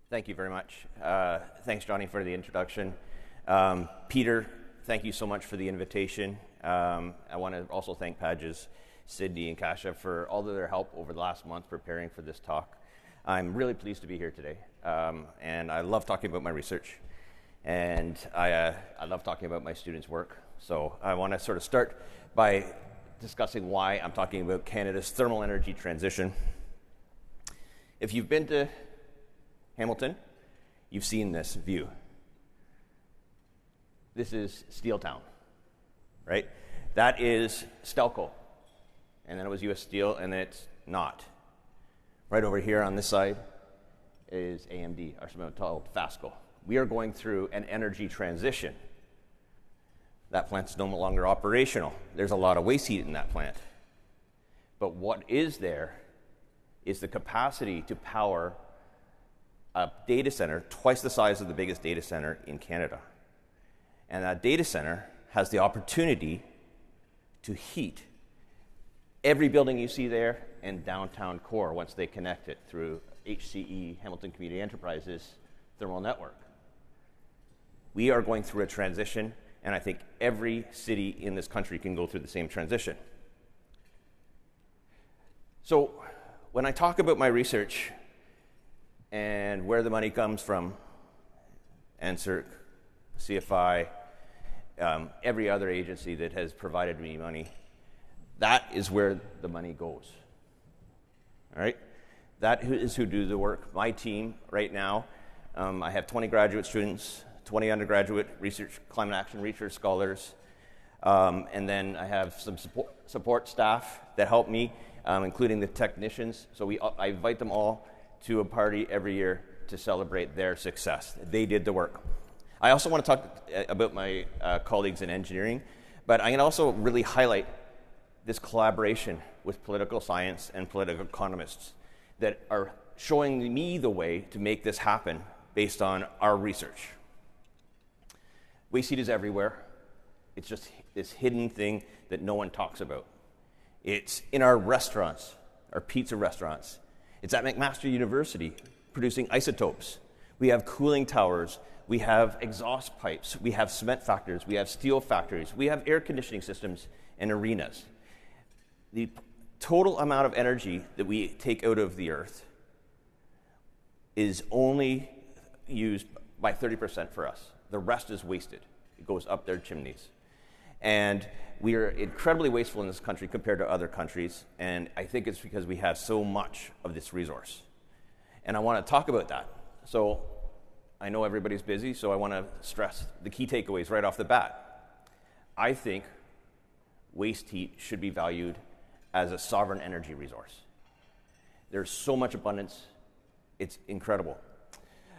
Thank you very much. Thanks, Johnny, for the introduction. Peter, thank you so much for the invitation. I want to also thank Padges, Sydney, and Kasha for all of their help over the last month preparing for this talk. I'm really pleased to be here today, and I love talking about my research, and I love talking about my students' work. So I want to sort of start by discussing why I'm talking about Canada's thermal energy transition. If you've been to Hamilton, you've seen this view. This is Steeltown, right? That is Stelco, and then it was U.S. Steel, and then it's not. Right over here on this side is AMD, or something called Fasco. We are going through an energy transition. That plant's no longer operational. There's a lot of waste heat in that plant. But what is there is the capacity to power a data center twice the size of the biggest data center in Canada. And that data center has the opportunity to heat every building you see there and downtown core once they connect it through HCE, Hamilton Community Enterprises, thermal network. We are going through a transition, and I think every city in this country can go through the same transition. So when I talk about my research and where the money comes from, NSERC, CFI, every other agency that has provided me money, that is where the money goes. All right? That is who do the work. My team right now, I have 20 graduate students, 20 undergraduate research, climate action research scholars, and then I have some support staff that help me, including the technicians. So I invite them all to a party every year to celebrate their success. They did the work. I also want to talk about my colleagues in engineering, but I'm going to also really highlight this collaboration with political science and political economists that are showing me the way to make this happen based on our research. Waste heat is everywhere. It's just this hidden thing that no one talks about. It's in our restaurants, our pizza restaurants. It's at McMaster University producing isotopes. We have cooling towers. We have exhaust pipes. We have cement factories. We have steel factories. We have air conditioning systems and arenas. The total amount of energy that we take out of the earth is only used by 30% for us. The rest is wasted. It goes up their chimneys. And we are incredibly wasteful in this country compared to other countries, and I think it's because we have so much of this resource. And I want to talk about that. So I know everybody's busy, so I want to stress the key takeaways right off the bat. I think waste heat should be valued as a sovereign energy resource. There's so much abundance, it's incredible.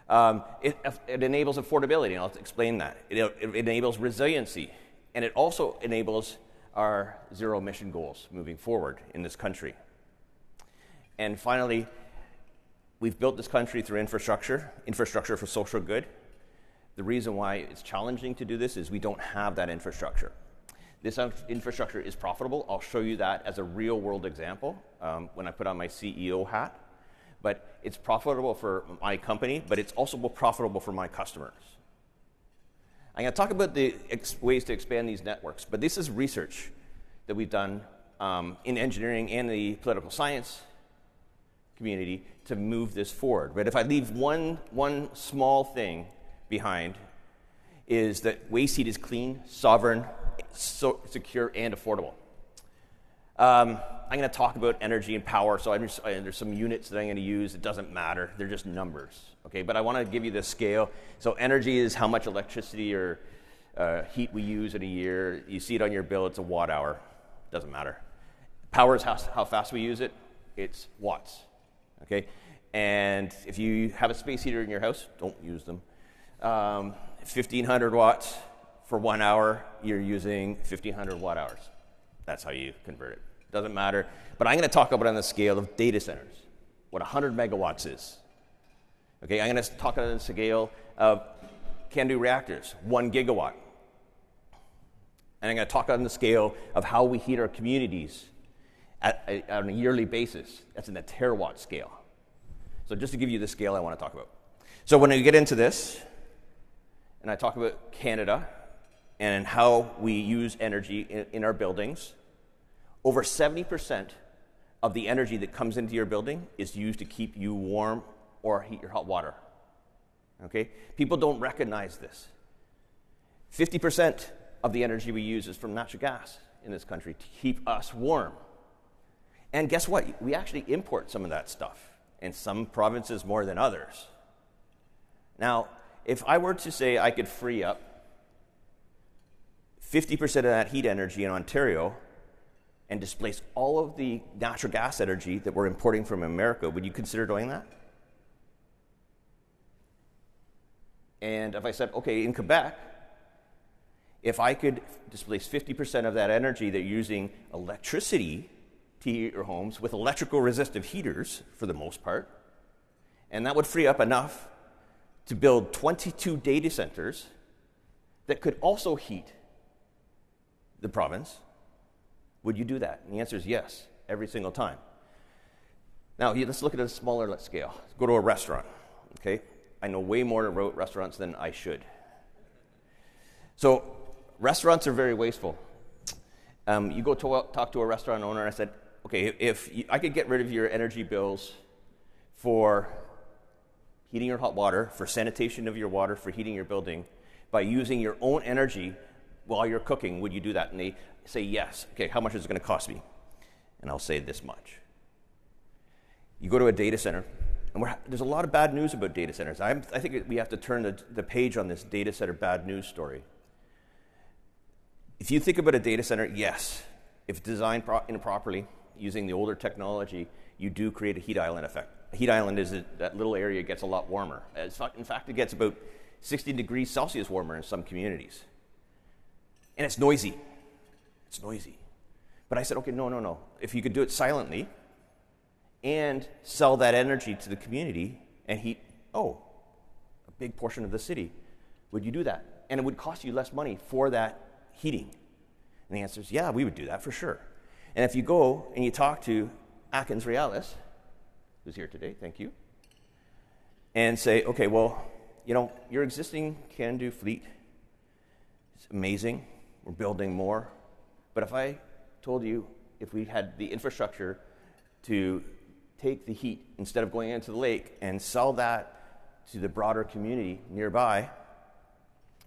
It enables affordability, and I'll explain that. It enables resiliency, and it also enables our zero-emission goals moving forward in this country. And finally, we've built this country through infrastructure for social good. The reason why it's challenging to do this is we don't have that infrastructure. This infrastructure is profitable. I'll show you that as a real-world example when I put on my CEO hat. But it's profitable for my company, but it's also profitable for my customers. I'm going to talk about the ways to expand these networks, but this is research that we've done in engineering and the political science community to move this forward. But if I leave one small thing behind, is that waste heat is clean, sovereign, secure, and affordable. I'm going to talk about energy and power, so there's some units that I'm going to use. It doesn't matter. They're just numbers, okay? But I want to give you this scale. So energy is how much electricity or heat we use in a year. You see it on your bill. It's a watt hour. Doesn't matter. Power is how fast we use it. It's watts, okay? And if you have a space heater in your house, don't use them. 1,500 watts for 1 hour, you're using 1,500 watt hours. That's how you convert it. Doesn't matter. But I'm going to talk about it on the scale of data centers, what 100 megawatts is. Okay, I'm going to talk on the scale of can-do reactors, 1 gigawatt. And I'm going to talk on the scale of how we heat our communities on a yearly basis. That's in the terawatt scale. So just to give you the scale I want to talk about. So when we get into this, and I talk about Canada and how we use energy in our buildings, over 70% of the energy that comes into your building is used to keep you warm or heat your hot water. Okay? People don't recognize this. 50% of the energy we use is from natural gas in this country to keep us warm. And guess what? We actually import some of that stuff, in some provinces more than others. Now, if I were to say I could free up 50% of that heat energy in Ontario and displace all of the natural gas energy that we're importing from America, would you consider doing that? And if I said, okay, in Quebec, if I could displace 50% of that energy that you're using electricity to heat your homes with electrical resistive heaters, for the most part, and that would free up enough to build 22 data centers that could also heat the province, would you do that? And the answer is yes, every single time. Now, let's look at a smaller scale. Let's go to a restaurant, okay? I know way more about restaurants than I should. So, restaurants are very wasteful. You go talk to a restaurant owner, and I said, okay, if I could get rid of your energy bills for heating your hot water, for sanitation of your water, for heating your building, by using your own energy while you're cooking, would you do that? And they say yes. Okay, how much is it going to cost me? And I'll say this much. You go to a data center, and there's a lot of bad news about data centers. I think we have to turn the page on this data center bad news story. If you think about a data center, yes, if designed properly, using the older technology, you do create a heat island effect. A heat island is that little area gets a lot warmer. In fact, it gets about 60 degrees Celsius warmer in some communities. And it's noisy. It's noisy. But I said, okay, no. If you could do it silently and sell that energy to the community and heat, a big portion of the city, would you do that? And it would cost you less money for that heating. And the answer is, yeah, we would do that for sure. And if you go and you talk to Atkins Realis, who's here today, thank you, and say, okay, well, your existing can-do fleet is amazing. We're building more. But if I told you if we had the infrastructure to take the heat instead of going into the lake and sell that to the broader community nearby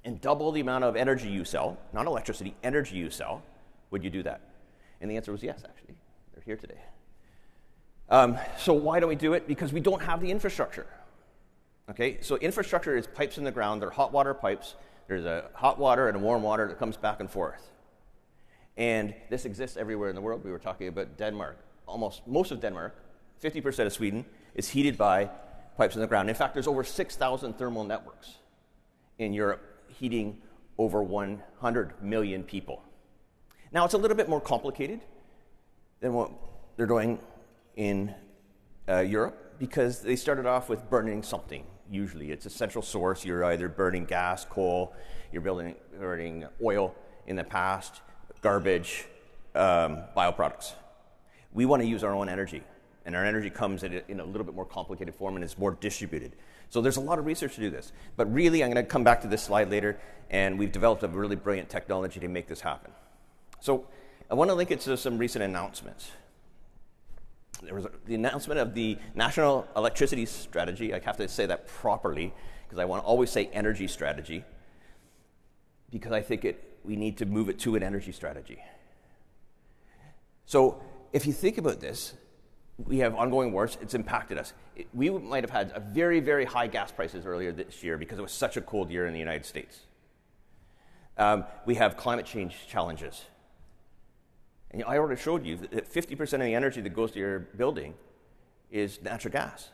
and double the amount of energy you sell, not electricity, energy you sell, would you do that? And the answer was yes, actually. They're here today. So why don't we do it? Because we don't have the infrastructure. Okay, so infrastructure is pipes in the ground. They're hot water pipes. There's a hot water and a warm water that comes back and forth. And this exists everywhere in the world. We were talking about Denmark. Most of Denmark, 50% of Sweden, is heated by pipes in the ground. In fact, there's over 6,000 thermal networks in Europe heating over 100 million people. Now, it's a little bit more complicated than what they're doing in Europe because they started off with burning something. Usually, it's a central source. You're either burning gas, coal, you're burning oil in the past, garbage, bioproducts. We want to use our own energy, and our energy comes in a little bit more complicated form and it's more distributed. So there's a lot of research to do this. But really, I'm going to come back to this slide later, and we've developed a really brilliant technology to make this happen. So I want to link it to some recent announcements. There was the announcement of the National Electricity Strategy. I have to say that properly because I want to always say energy strategy because I think we need to move it to an energy strategy. So if you think about this, we have ongoing wars. It's impacted us. We might have had a very, very high gas prices earlier this year because it was such a cold year in the United States. We have climate change challenges. And I already showed you that 50% of the energy that goes to your building is natural gas.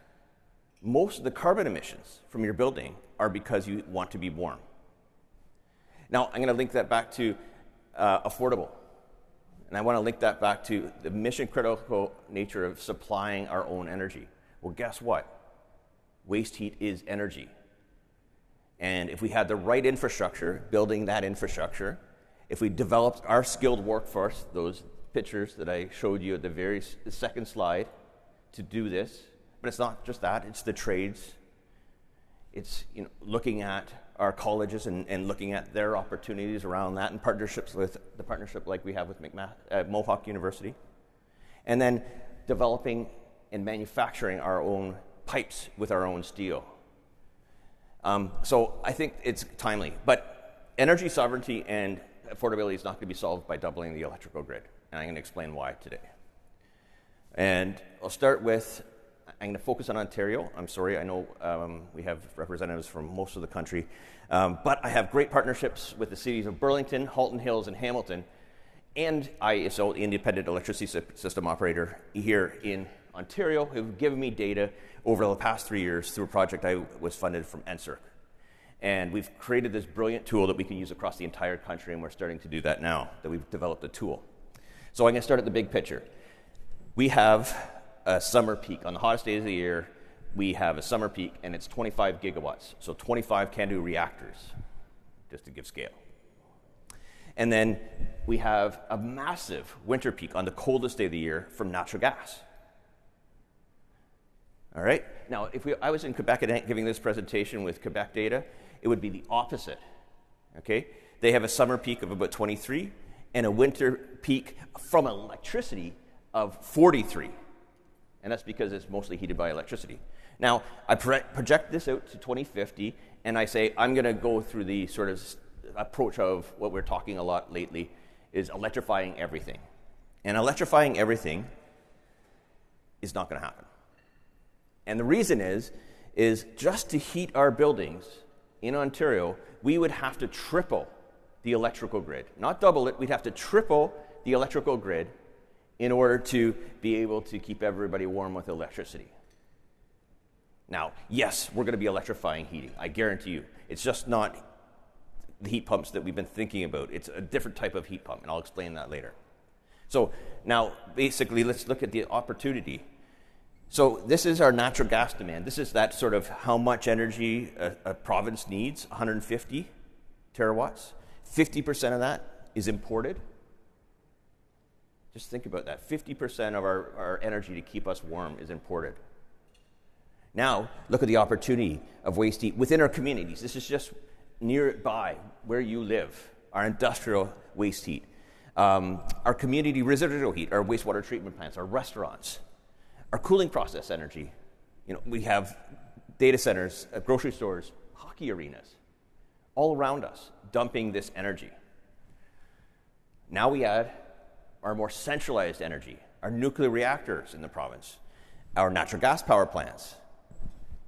Most of the carbon emissions from your building are because you want to be warm. Now, I'm going to link that back to affordable. And I want to link that back to the mission-critical nature of supplying our own energy. Well, guess what? Waste heat is energy. And if we had the right infrastructure, building that infrastructure, if we developed our skilled workforce, those pictures that I showed you at the second slide, to do this, but it's not just that, it's the trades, It's looking at our colleges and looking at their opportunities around that, and partnerships with the partnership like we have with Mohawk University, and then developing and manufacturing our own pipes with our own steel. So I think it's timely, but energy sovereignty and affordability is not going to be solved by doubling the electrical grid, and I'm going to explain why today. And I'll start with, I'm going to focus on Ontario. I'm sorry, I know we have representatives from most of the country, but I have great partnerships with the cities of Burlington, Halton Hills, and Hamilton, and ISO, the Independent Electricity System Operator here in Ontario, who've given me data over the past 3 years through a project I was funded from NSERC. And we've created this brilliant tool that we can use across the entire country, and we're starting to do that now, that we've developed a tool. So I'm going to start at the big picture. We have a summer peak. On the hottest days of the year, we have a summer peak, and it's 25 gigawatts. So 25 CANDU reactors, just to give scale. And then we have a massive winter peak on the coldest day of the year from natural gas. All right? Now, if I was in Quebec and giving this presentation with Quebec data, it would be the opposite. Okay? They have a summer peak of about 23 and a winter peak from electricity of 43. And that's because it's mostly heated by electricity. Now, I project this out to 2050, and I say I'm going to go through the sort of approach of what we're talking a lot lately is electrifying everything. And electrifying everything is not going to happen. And the reason is just to heat our buildings in Ontario, we would have to triple the electrical grid. Not double it, we'd have to triple the electrical grid in order to be able to keep everybody warm with electricity. Now, yes, we're going to be electrifying heating, I guarantee you. It's just not the heat pumps that we've been thinking about. It's a different type of heat pump, and I'll explain that later. So now, basically, let's look at the opportunity. So this is our natural gas demand. This is that sort of how much energy a province needs, 150 terawatts. 50% of that is imported. Just think about that. 50% of our energy to keep us warm is imported. Now, look at the opportunity of waste heat within our communities. This is just nearby where you live, our industrial waste heat, our community residual heat, our wastewater treatment plants, our restaurants, our cooling process energy. We have data centers, grocery stores, hockey arenas, all around us, dumping this energy. Now we add our more centralized energy, our nuclear reactors in the province, our natural gas power plants,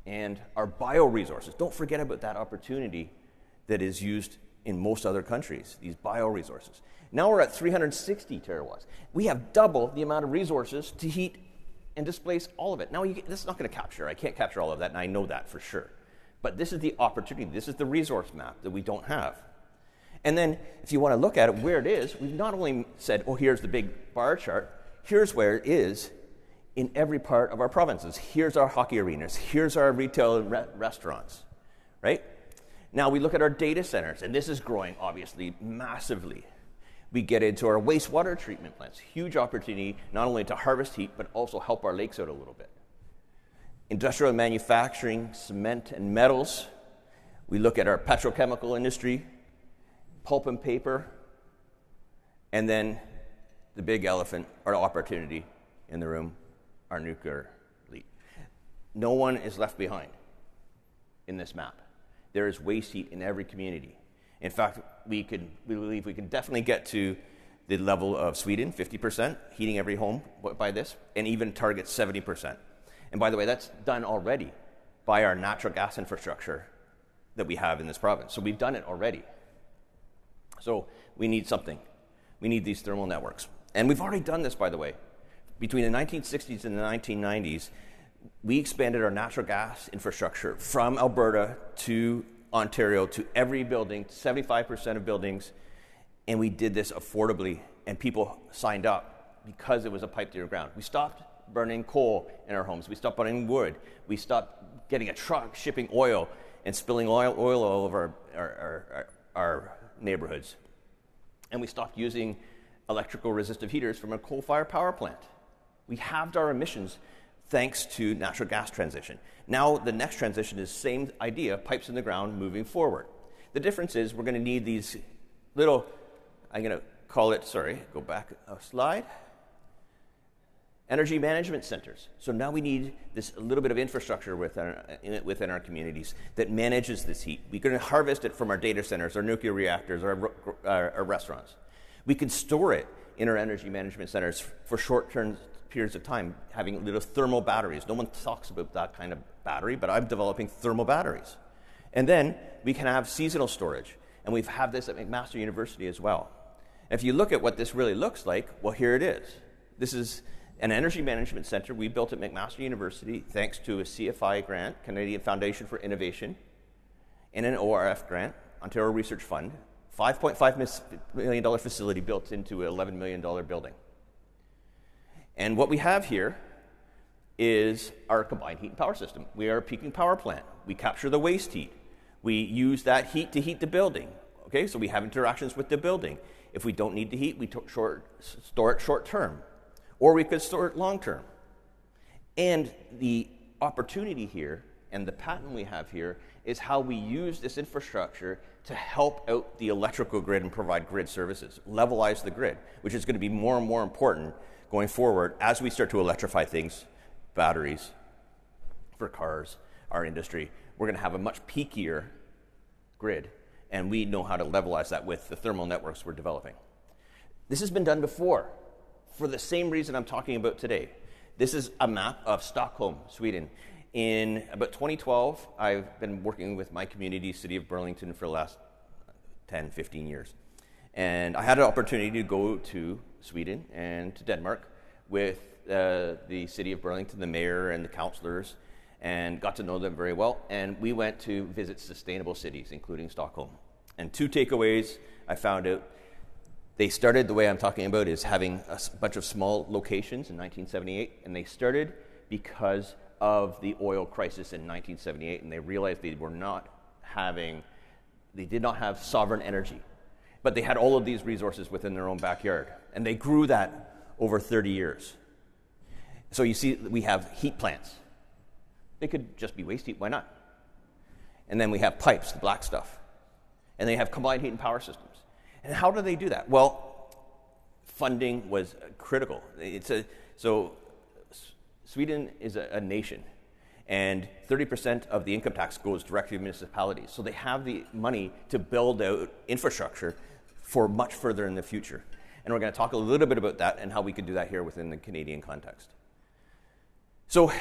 and our bioresources. Don't forget about that opportunity that is used in most other countries, these bioresources. Now we're at 360 terawatts. We have double the amount of resources to heat and displace all of it. Now, this is not going to capture. I can't capture all of that, and I know that for sure. But this is the opportunity. This is the resource map that we don't have. And then, if you want to look at it, where it is, we've not only said, oh, here's the big bar chart, here's where it is in every part of our provinces. Here's our hockey arenas. Here's our retail and restaurants, right? Now, we look at our data centers, and this is growing, obviously, massively. We get into our wastewater treatment plants. Huge opportunity not only to harvest heat, but also help our lakes out a little bit. Industrial manufacturing, cement and metals. We look at our petrochemical industry, pulp and paper, and then the big elephant, our opportunity in the room, our nuclear fleet. No one is left behind in this map. There is waste heat in every community. In fact, we believe we can definitely get to the level of Sweden, 50%, heating every home by this, and even target 70%. And by the way, that's done already by our natural gas infrastructure that we have in this province. So we've done it already. So we need something. We need these thermal networks. And we've already done this, by the way. Between the 1960s and the 1990s, we expanded our natural gas infrastructure from Alberta to Ontario to every building, 75% of buildings, and we did this affordably, and people signed up because it was a pipe to your ground. We stopped burning coal in our homes. We stopped burning wood. We stopped getting a truck shipping oil and spilling oil all over our neighborhoods. And we stopped using electrical resistive heaters from a coal-fired power plant. We halved our emissions thanks to natural gas transition. Now the next transition is same idea, pipes in the ground moving forward. The difference is we're going to need these little, I'm going to call it, go back a slide, energy management centers. So now we need this a little bit of infrastructure within our communities that manages this heat. We're going to harvest it from our data centers, our nuclear reactors, our restaurants. We can store it in our energy management centers for short-term periods of time, having little thermal batteries. No one talks about that kind of battery, but I'm developing thermal batteries. And then we can have seasonal storage, and we've had this at McMaster University as well. If you look at what this really looks like, well, here it is. This is an energy management center we built at McMaster University thanks to a CFI grant, Canadian Foundation for Innovation, and an ORF grant, Ontario Research Fund, $5.5 million facility built into an $11 million building. And what we have here is our combined heat and power system. We are a peaking power plant. We capture the waste heat. We use that heat to heat the building. Okay, so we have interactions with the building. If we don't need the heat, we store it short term, or we could store it long term. And the opportunity here and the patent we have here is how we use this infrastructure to help out the electrical grid and provide grid services, levelize the grid, which is going to be more and more important going forward as we start to electrify things, batteries for cars, our industry. We're going to have a much peakier grid, and we know how to levelize that with the thermal networks we're developing. This has been done before for the same reason I'm talking about today. This is a map of Stockholm, Sweden. In about 2012, I've been working with my community, City of Burlington, for the last 10, 15 years. And I had an opportunity to go to Sweden and to Denmark with the City of Burlington, the mayor and the councillors, and got to know them very well. And we went to visit sustainable cities, including Stockholm. And two takeaways I found out. They started, the way I'm talking about is having a bunch of small locations in 1978, and they started because of the oil crisis in 1978, and they realized they did not have sovereign energy, but they had all of these resources within their own backyard, and they grew that over 30 years. So you see, we have heat plants. They could just be waste heat, why not? And then we have pipes, the black stuff, and they have combined heat and power systems. And how do they do that? Well, funding was critical. So Sweden is a nation, and 30% of the income tax goes directly to municipalities. So they have the money to build out infrastructure for much further in the future. And we're going to talk a little bit about that and how we can do that here within the Canadian context. So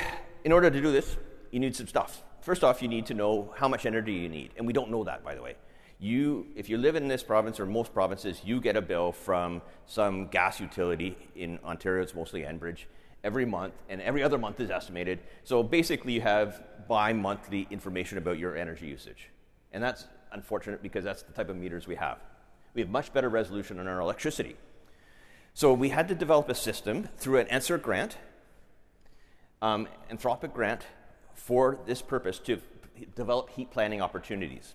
in order to do this, you need some stuff. First off, you need to know how much energy you need, and we don't know that, by the way. If you live in this province, or most provinces, you get a bill from some gas utility. In Ontario, it's mostly Enbridge, every month, and every other month is estimated. So basically you have bi-monthly information about your energy usage. And that's unfortunate because that's the type of meters we have. We have much better resolution on our electricity. So we had to develop a system through an answer grant, Anthropic grant, for this purpose to develop heat planning opportunities.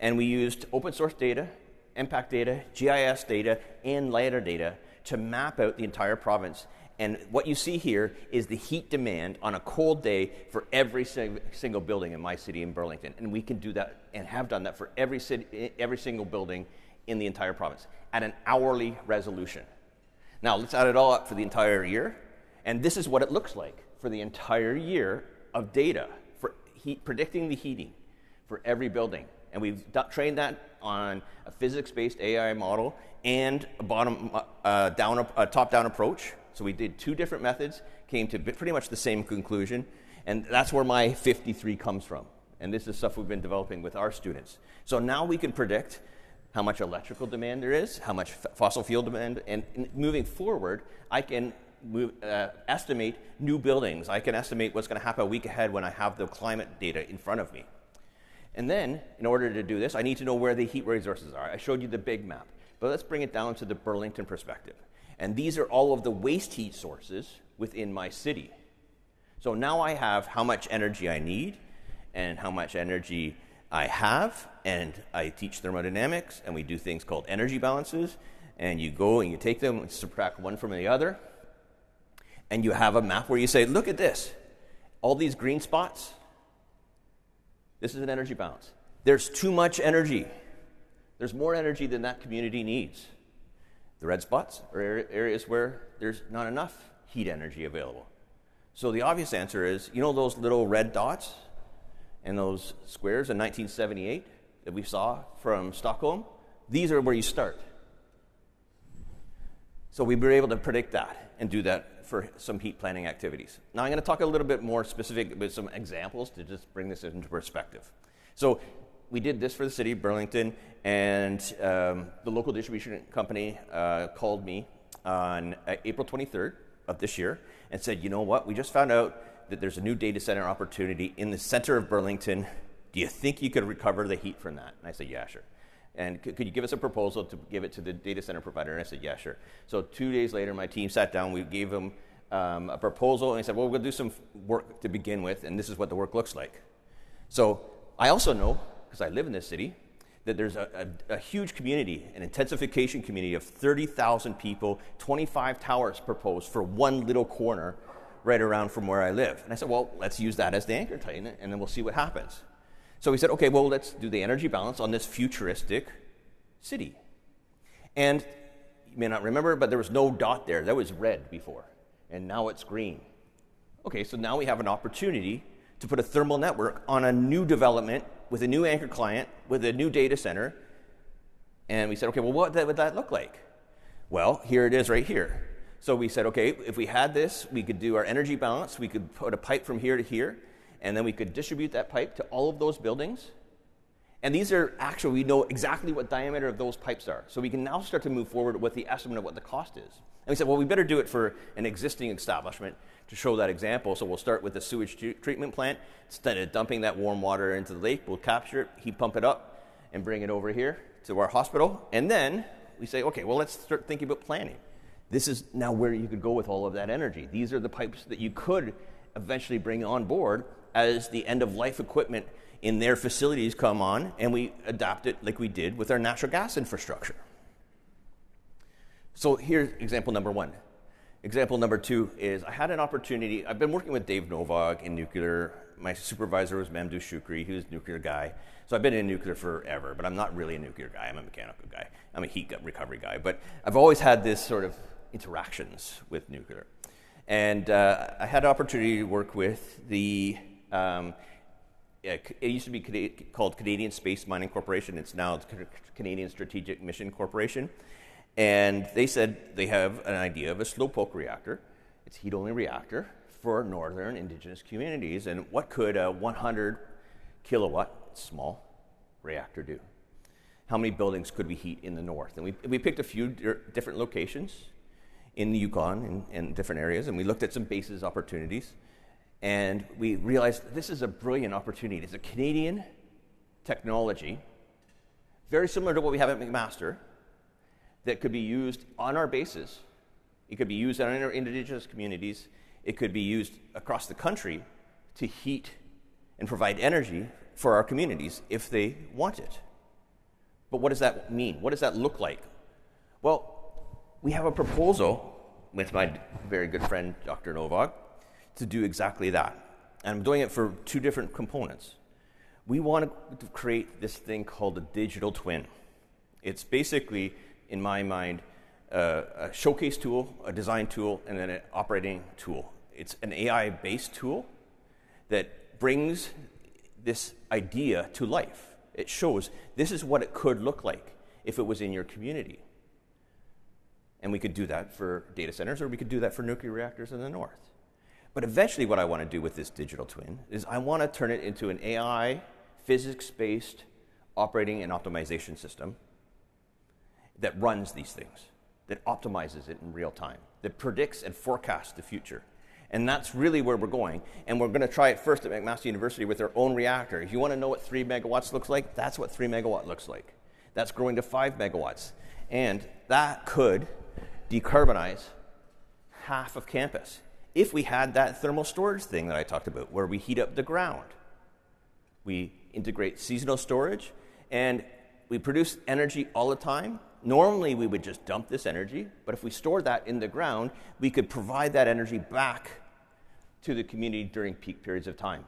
And we used open source data, impact data, GIS data, and LiDAR data to map out the entire province. And what you see here is the heat demand on a cold day for every single building in my city in Burlington. And we can do that and have done that for every single building in the entire province at an hourly resolution. Now, let's add it all up for the entire year. And this is what it looks like for the entire year of data for predicting the heating for every building. And we've trained that on a physics-based AI model and a top-down approach. So we did two different methods, came to pretty much the same conclusion, and that's where my 53 comes from. And this is stuff we've been developing with our students. So now we can predict how much electrical demand there is, how much fossil fuel demand, and moving forward, I can estimate new buildings. I can estimate what's going to happen a week ahead when I have the climate data in front of me. And then, in order to do this, I need to know where the heat resources are. I showed you the big map, but let's bring it down to the Burlington perspective. And these are all of the waste heat sources within my city. So now I have how much energy I need and how much energy I have, and I teach thermodynamics, and we do things called energy balances, and you go and you take them and subtract one from the other, And you have a map where you say, look at this. All these green spots, this is an energy balance. There's too much energy. There's more energy than that community needs. The red spots are areas where there's not enough heat energy available. So the obvious answer is, you know those little red dots and those squares in 1978 that we saw from Stockholm? These are where you start. So we were able to predict that and do that for some heat planning activities. Now I'm going to talk a little bit more specific with some examples to just bring this into perspective. So we did this for the city of Burlington, and the local distribution company called me on April 23rd of this year and said, you know what, we just found out that there's a new data center opportunity in the center of Burlington. Do you think you could recover the heat from that? And I said, yeah, sure. And could you give us a proposal to give it to the data center provider? And I said, yeah, sure. So 2 days later, my team sat down, we gave them a proposal, and I said, well, we'll do some work to begin with, and this is what the work looks like. So I also know, because I live in this city, that there's a huge community, an intensification community of 30,000 people, 25 towers proposed for one little corner right around from where I live. And I said, well, let's use that as the anchor tenant, and then we'll see what happens. So we said, okay, well, let's do the energy balance on this futuristic city. And you may not remember, but there was no dot there. That was red before, and now it's green. Okay, so now we have an opportunity to put a thermal network on a new development with a new anchor client, with a new data center. And we said, okay, well, what would that look like? Well, here it is right here. So we said, okay, if we had this, we could do our energy balance. We could put a pipe from here to here, and then we could distribute that pipe to all of those buildings. And these are actually, we know exactly what diameter of those pipes are. So we can now start to move forward with the estimate of what the cost is. And we said, well, we better do it for an existing establishment to show that example. So we'll start with the sewage treatment plant. Instead of dumping that warm water into the lake, we'll capture it, heat pump it up, and bring it over here to our hospital. And then we say, okay, well, let's start thinking about planning. This is now where you could go with all of that energy. These are the pipes that you could eventually bring on board as the end-of-life equipment in their facilities come on, and we adapt it like we did with our natural gas infrastructure. So here's example number one. Example number two is I had an opportunity. I've been working with Dave Novak in nuclear. My supervisor was Mamdouh Shukri, who's a nuclear guy. So I've been in nuclear forever, but I'm not really a nuclear guy. I'm a mechanical guy. I'm a heat recovery guy. But I've always had this sort of interactions with nuclear. And I had an opportunity to work with the, it used to be called Canadian Space Mining Corporation. It's now Canadian Strategic Mission Corporation. And they said they have an idea of a slowpoke reactor. It's a heat-only reactor for northern indigenous communities. And what could a 100 kilowatt small reactor do? How many buildings could we heat in the north? And we picked a few different locations in the Yukon and different areas, and we looked at some bases opportunities, and we realized this is a brilliant opportunity. It's a Canadian technology, very similar to what we have at McMaster, that could be used on our bases. It could be used in our indigenous communities. It could be used across the country to heat and provide energy for our communities if they want it. But what does that mean? What does that look like? Well, we have a proposal with my very good friend, Dr. Novak, to do exactly that. And I'm doing it for two different components. We want to create this thing called a digital twin. It's basically, in my mind, a showcase tool, a design tool, and then an operating tool. It's an AI-based tool that brings this idea to life. It shows this is what it could look like if it was in your community. And we could do that for data centers, or we could do that for nuclear reactors in the north. But eventually what I want to do with this digital twin is I want to turn it into an AI, physics-based operating and optimization system that runs these things, that optimizes it in real time, that predicts and forecasts the future. And that's really where we're going. And we're going to try it first at McMaster University with their own reactor. If you want to know what 3 megawatts looks like, that's what 3 megawatt looks like. That's growing to 5 megawatts. And that could decarbonize half of campus if we had that thermal storage thing that I talked about, where we heat up the ground. We integrate seasonal storage, and we produce energy all the time, Normally, we would just dump this energy, but if we store that in the ground, we could provide that energy back to the community during peak periods of time.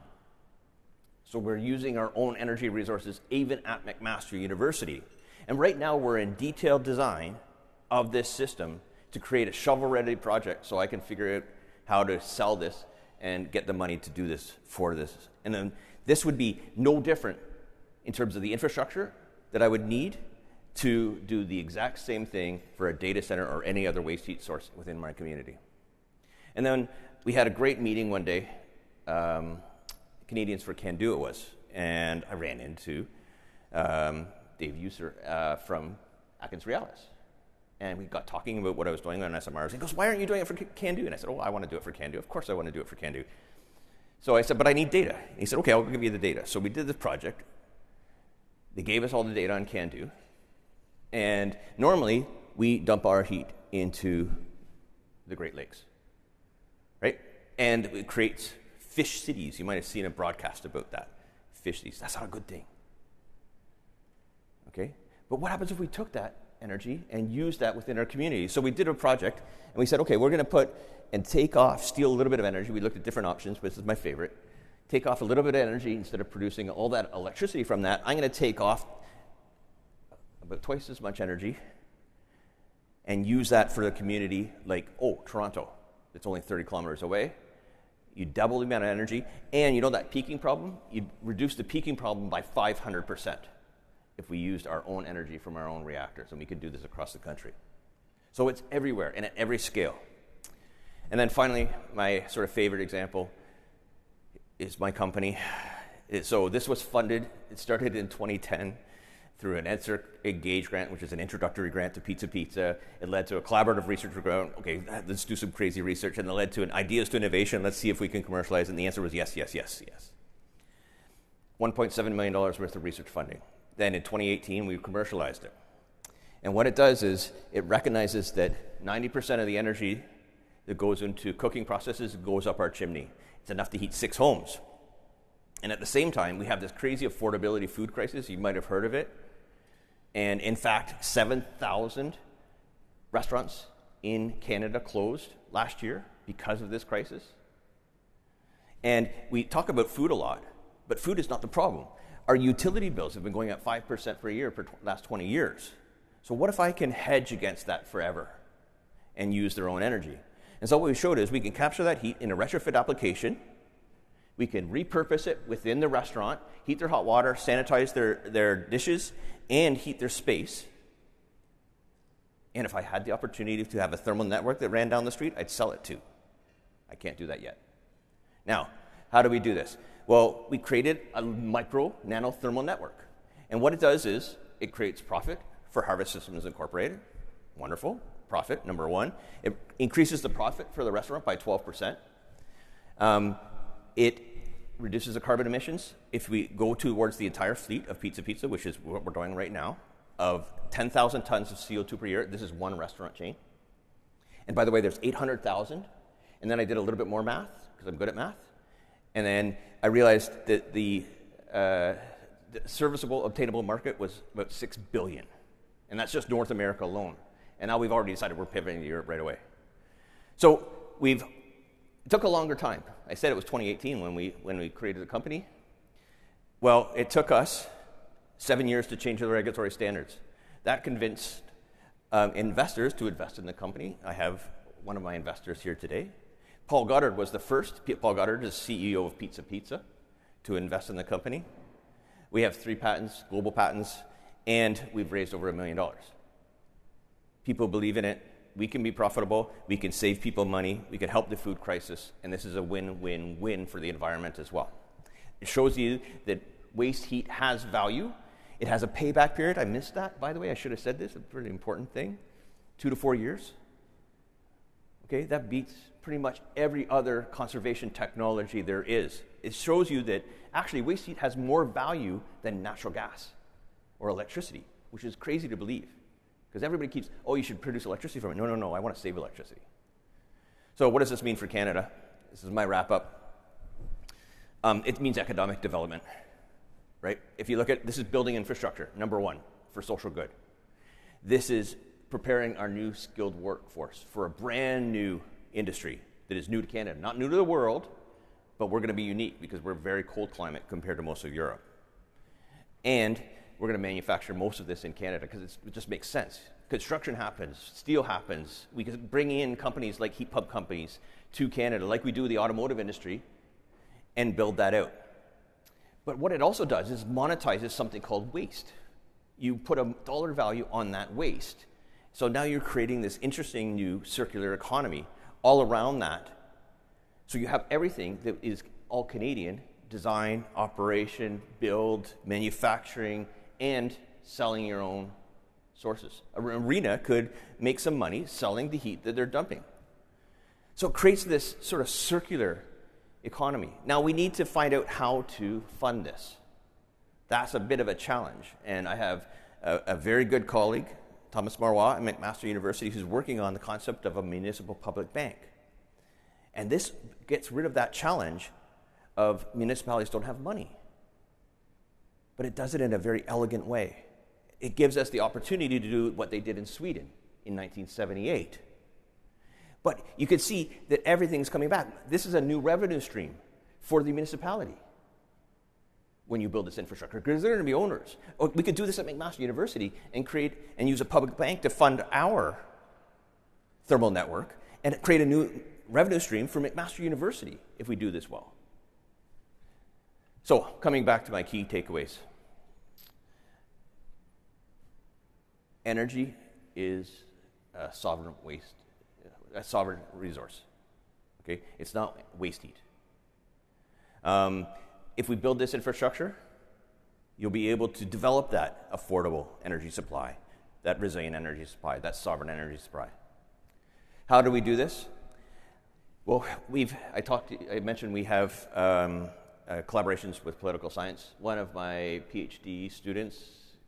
So we're using our own energy resources even at McMaster University. And right now, we're in detailed design of this system to create a shovel-ready project so I can figure out how to sell this and get the money to do this for this. And then this would be no different in terms of the infrastructure that I would need to do the exact same thing for a data center or any other waste heat source within my community. And then we had a great meeting one day, Canadians for Can Do it was, and I ran into Dave User from Atkins Realis. And we got talking about what I was doing on SMRs. He goes, why aren't you doing it for Can Do? And I said, oh, I want to do it for Can Do. Of course I want to do it for Can Do. So I said, but I need data. And he said, okay, I'll give you the data. So we did this project. They gave us all the data on Can Do. And normally, we dump our heat into the Great Lakes, right? And it creates fish cities. You might have seen a broadcast about that. Fish cities. That's not a good thing. Okay? But what happens if we took that energy and used that within our community? So we did a project, and we said, okay, we're going to steal a little bit of energy. We looked at different options, but this is my favorite. Take off a little bit of energy instead of producing all that electricity from that. I'm going to take off about twice as much energy and use that for the community like, Toronto. It's only 30 kilometers away. You double the amount of energy, and you know that peaking problem? You reduce the peaking problem by 500% if we used our own energy from our own reactors, and we could do this across the country. So it's everywhere and at every scale. And then finally, my sort of favorite example is my company. So this was funded, it started in 2010 through an Engage grant, which is an introductory grant to Pizza Pizza. It led to a collaborative research program. Okay, let's do some crazy research. And it led to an ideas to innovation. Let's see if we can commercialize. And the answer was yes, yes, yes, yes. $1.7 million worth of research funding. Then in 2018, we commercialized it. And what it does is it recognizes that 90% of the energy that goes into cooking processes goes up our chimney. It's enough to heat 6 homes. And at the same time, we have this crazy affordability food crisis. You might have heard of it. And in fact, 7,000 restaurants in Canada closed last year because of this crisis. And we talk about food a lot, but food is not the problem. Our utility bills have been going up 5% per year for the last 20 years. So what if I can hedge against that forever and use their own energy? And so what we showed is we can capture that heat in a retrofit application. We can repurpose it within the restaurant, heat their hot water, sanitize their dishes, and heat their space. And if I had the opportunity to have a thermal network that ran down the street, I'd sell it too. I can't do that yet. Now, how do we do this? Well, we created a micro nano thermal network. And what it does is it creates profit for Harvest Systems Incorporated. Wonderful. Profit, number one. It increases the profit for the restaurant by 12%. It reduces the carbon emissions. If we go towards the entire fleet of Pizza Pizza, which is what we're doing right now, of 10,000 tons of CO2 per year, this is one restaurant chain. And by the way, there's 800,000. And then I did a little bit more math, because I'm good at math. And then I realized that the serviceable, obtainable market was about $6 billion. And that's just North America alone. And now we've already decided we're pivoting to Europe right away. So it took a longer time. I said it was 2018 when we created the company. Well, it took us 7 years to change the regulatory standards. That convinced investors to invest in the company. I have one of my investors here today. Paul Goddard was the first. Paul Goddard is CEO of Pizza Pizza to invest in the company. We have 3 patents, global patents, and we've raised over $1 million. People believe in it. We can be profitable. We can save people money. We can help the food crisis. And this is a win-win-win for the environment as well. It shows you that waste heat has value. It has a payback period. I missed that, by the way. I should have said this. It's a pretty important thing. 2 to 4 years. Okay, that beats pretty much every other conservation technology there is. It shows you that actually waste heat has more value than natural gas or electricity, which is crazy to believe. Because everybody keeps, you should produce electricity from it. No, I want to save electricity. So what does this mean for Canada? This is my wrap-up. It means economic development, right? If you look at, this is building infrastructure, number one, for social good. This is preparing our new skilled workforce for a brand new industry that is new to Canada. Not new to the world, but we're going to be unique because we're a very cold climate compared to most of Europe. And we're going to manufacture most of this in Canada because it just makes sense. Construction happens, steel happens. We can bring in companies like heat pump companies to Canada, like we do the automotive industry, and build that out. But what it also does is monetizes something called waste. You put a dollar value on that waste. So now you're creating this interesting new circular economy all around that. So you have everything that is all Canadian: design, operation, build, manufacturing, and selling your own sources. An arena could make some money selling the heat that they're dumping. So it creates this sort of circular economy. Now we need to find out how to fund this. That's a bit of a challenge. And I have a very good colleague, Thomas Marois at McMaster University, who's working on the concept of a municipal public bank. And this gets rid of that challenge of municipalities don't have money. But it does it in a very elegant way. It gives us the opportunity to do what they did in Sweden in 1978. But you can see that everything's coming back. This is a new revenue stream for the municipality when you build this infrastructure, because they're going to be owners. Or we could do this at McMaster University and create and use a public bank to fund our thermal network and create a new revenue stream for McMaster University if we do this well. So, coming back to my key takeaways. Energy is a sovereign resource. Okay, it's not waste heat. If we build this infrastructure, you'll be able to develop that affordable energy supply, that resilient energy supply, that sovereign energy supply. How do we do this? Well, I mentioned we have collaborations with political science. One of my PhD students,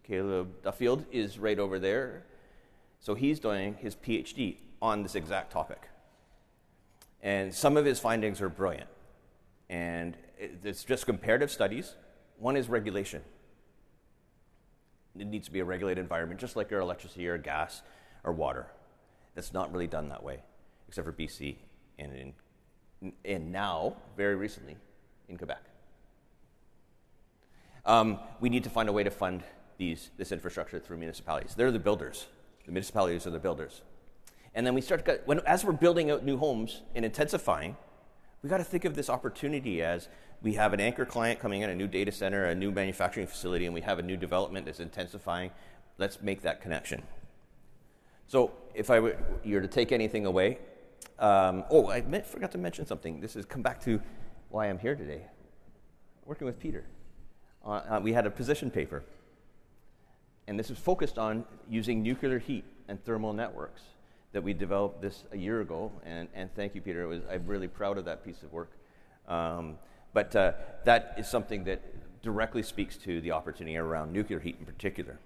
Caleb Duffield, is right over there. So he's doing his PhD on this exact topic. And some of his findings are brilliant. And it's just comparative studies. One is regulation. It needs to be a regulated environment, just like our electricity or gas or water. That's not really done that way, except for BC and now, very recently, in Quebec. We need to find a way to fund this infrastructure through municipalities. They're the builders. The municipalities are the builders. And then as we're building out new homes and intensifying, we got to think of this opportunity as we have an anchor client coming in, a new data center, a new manufacturing facility, and we have a new development that's intensifying. Let's make that connection. So if you're to take anything away, I forgot to mention something. This has come back to why I'm here today. Working with Peter. We had a position paper. And this is focused on using nuclear heat and thermal networks that we developed this a year ago. And thank you, Peter. I'm really proud of that piece of work. But that is something that directly speaks to the opportunity around nuclear heat in particular.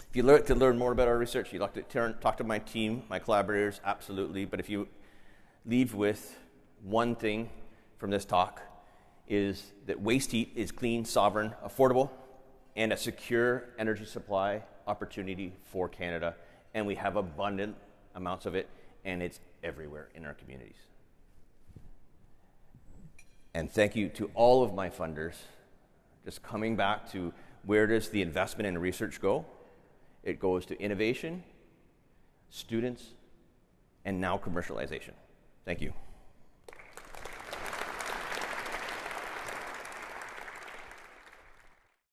If you'd like to learn more about our research, you'd like to talk to my team, my collaborators, absolutely. But if you leave with one thing from this talk, is that waste heat is clean, sovereign, affordable, and a secure energy supply opportunity for Canada. And we have abundant amounts of it, and it's everywhere in our communities. And thank you to all of my funders. Just coming back to where does the investment in research go? It goes to innovation, students, and now commercialization. Thank you.